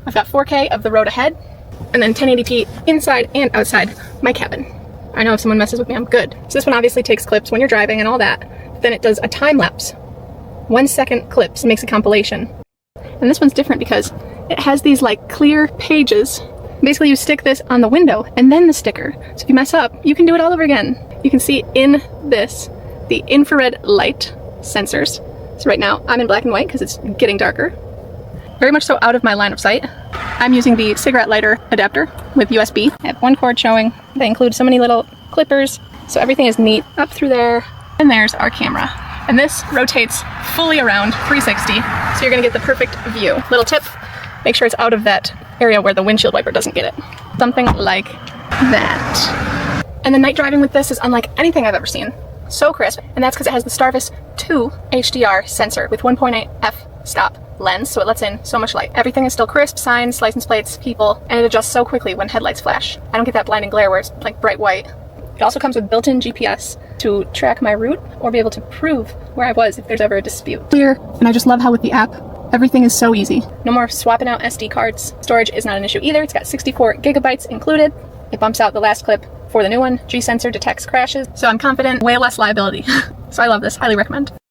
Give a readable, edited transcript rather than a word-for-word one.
I've got 4K of the road ahead, and then 1080p inside and outside my cabin. I know if someone messes with me, I'm good. So this one obviously takes clips when you're driving and all that. Then it does a time lapse. 1 second clips, makes a compilation. And this one's different because it has these like clear pages. Basically you stick this on the window and then the sticker. So if you mess up, you can do it all over again. You can see in this, the infrared light sensors. So right now I'm in black and white because it's getting darker. Very much so out of my line of sight. I'm using the cigarette lighter adapter with USB. I have one cord showing. They include so many little clippers. So everything is neat up through there. And there's our camera. And this rotates fully around 360. So you're gonna get the perfect view. Little tip, make sure it's out of that area where the windshield wiper doesn't get it. Something like that. And the night driving with this is unlike anything I've ever seen. So crisp, and that's because it has the Starvis 2 HDR sensor with 1.8 f-stop lens, so it lets in so much light. Everything is still crisp, signs, license plates, people, and it adjusts so quickly when headlights flash. I don't get that blinding glare where it's like bright white. It also comes with built-in GPS to track my route or be able to prove where I was if there's ever a dispute. Clear, and I just love how with the app, everything is so easy. No more swapping out SD cards. Storage is not an issue either. It's got 64 gigabytes included. It bumps out the last clip for the new one. G-sensor detects crashes, so I'm confident, way less liability. So I love this, highly recommend.